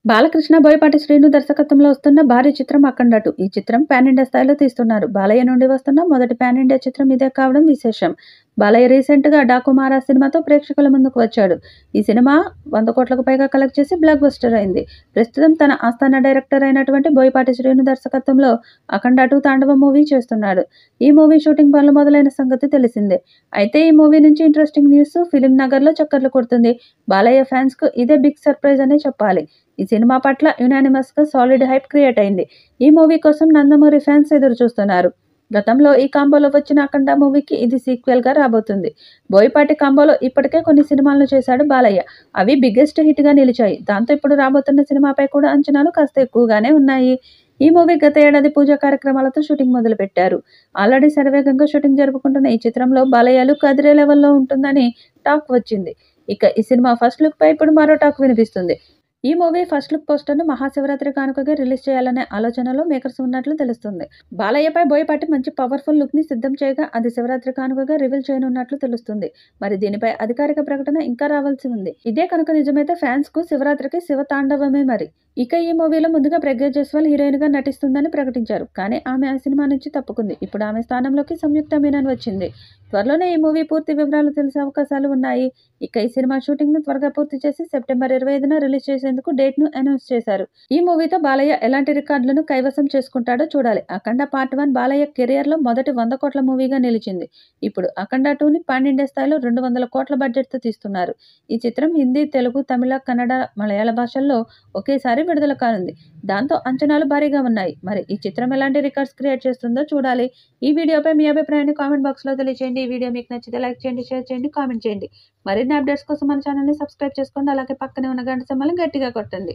బాలకృష్ణ, బోయపాటి శ్రీను దర్శకత్వంలో వస్తున్న భారీ చిత్రం 'అఖండ 2'. ఈ చిత్రం పాన్ ఇండియా స్థాయిలో తీస్తున్నారు. బాలయ్య నుండి వస్తున్న మొదటి పాన్ ఇండియా చిత్రం ఇదే కావడం విశేషం. బాలయ్య రీసెంట్‌గా 'డాకు మహారాజ్' సినిమాతో ప్రేక్షకుల ముందుకు వచ్చాడు. ఈ సినిమా 100 కోట్లకు పైగా కలెక్ట్ చేసి బ్లాక్ బస్టర్ అయింది. ప్రస్తుతం తన ఆస్థాన డైరెక్టర్ అయినటువంటి బోయపాటి శ్రీను దర్శకత్వంలో 'అఖండ 2' తాండవం మూవీ చేస్తున్నాడు. ఈ మూవీ షూటింగ్ పనులు మొదలైన సంగతి తెలిసిందే. అయితే ఈ మూవీ నుంచి ఇంట్రెస్టింగ్ న్యూస్ ఫిల్మ్ నగర్‌లో చక్కర్లు కొడుతుంది. బాలయ్య ఫ్యాన్స్‌కు ఇదే బిగ్ సర్ప్రైజ్ అనే చెప్పాలి. ఈ సినిమా పట్ల యునానిమస్‌గా సాలిడ్ హైప్ క్రియేట్ అయింది. ఈ మూవీ కోసం నందమూరి ఫ్యాన్స్ ఎదురు చూస్తున్నారు. గతంలో ఈ కాంబోలో వచ్చిన 'అఖండ' మూవీకి ఇది సీక్వెల్‌గా రాబోతుంది. బోయపాటి కాంబోలో ఇప్పటికే కొన్ని సినిమాలను చేశాడు బాలయ్య. అవి బిగ్గెస్ట్ హిట్‌గా నిలిచాయి. దాంతో ఇప్పుడు రాబోతున్న సినిమాపై కూడా అంచనాలు కాస్త ఎక్కువగానే ఉన్నాయి. ఈ మూవీ గత ఏడాది పూజా కార్యక్రమాలతో షూటింగ్ మొదలుపెట్టారు. ఆల్రెడీ శరవేగంగా షూటింగ్ జరుపుకుంటున్న ఈ చిత్రంలో బాలయ్య లుక్ అదిరే లెవెల్‌లో ఉంటుందని టాక్ వచ్చింది. ఇక ఈ సినిమా ఫస్ట్ లుక్‌పై ఇప్పుడు మరో టాక్ వినిపిస్తుంది. ఈ మూవీ ఫస్ట్ లుక్ పోస్టర్‌ను మహాశివరాత్రి కానుకగా రిలీజ్ చేయాలనే ఆలోచనలో మేకర్స్ ఉన్నట్లు తెలుస్తుంది. బాలయ్యపై బోయపాటి మంచి పవర్‌ఫుల్ లుక్‌ని సిద్ధం చేయగా అది శివరాత్రి కానుకగా రివీల్ చేయనున్నట్లు తెలుస్తుంది. మరి దీనిపై అధికారిక ప్రకటన ఇంకా రావాల్సి ఉంది. ఇదే కనుక నిజమైతే ఫ్యాన్స్‌కు శివరాత్రికి శివ తాండవమే మరి. ఇక ఈ మూవీలో ముందుగా ప్రజ్ఞ జైస్వాల్ హీరోయిన్‌గా నటిస్తుందని ప్రకటించారు. కానీ ఆమె ఆ సినిమా నుంచి తప్పుకుంది. ఇప్పుడు ఆమె స్థానంలోకి సంయుక్త మీనన్ వచ్చింది. త్వరలోనే ఈ మూవీ పూర్తి వివరాలు తెలిసే అవకాశాలు ఉన్నాయి. ఇక ఈ సినిమా షూటింగ్‌ను త్వరగా పూర్తి చేసి సెప్టెంబర్ 25న రిలీజ్ చేసేందుకు డేట్‌ను అనౌన్స్ చేశారు. ఈ మూవీతో బాలయ్య ఎలాంటి రికార్డులను కైవసం చేసుకుంటాడో చూడాలి. 'అఖండ పార్ట్ 1' బాలయ్య కెరియర్‌లో మొదటి 100 కోట్ల మూవీగా నిలిచింది. ఇప్పుడు 'అఖండ 2'ని పాన్ ఇండియా స్థాయిలో 200 కోట్ల బడ్జెట్‌తో తీస్తున్నారు. ఈ చిత్రం హిందీ, తెలుగు, తమిళ, కన్నడ, మలయాళ భాషల్లో ఒకేసారి విడుదల కానుంది. దాంతో అంచనాలు భారీగా ఉన్నాయి. మరి ఈ చిత్రం ఎలాంటి రికార్డ్స్ క్రియేట్ చేస్తుందో చూడాలి. ఈ వీడియోపై మీ అభిప్రాయాన్ని కామెంట్ బాక్స్‌లో తెలియజేయండి. ఈ వీడియో మీకు నచ్చితే లైక్ చేయండి, షేర్ చేయండి, కామెంట్ చేయండి. మరిన్ని అప్డేట్స్ కోసం మన ఛానల్‌ని సబ్స్క్రైబ్ చేసుకోండి. అలాగే పక్కనే ఉన్న గంట సింబల్‌ని గట్టిగా కొట్టండి.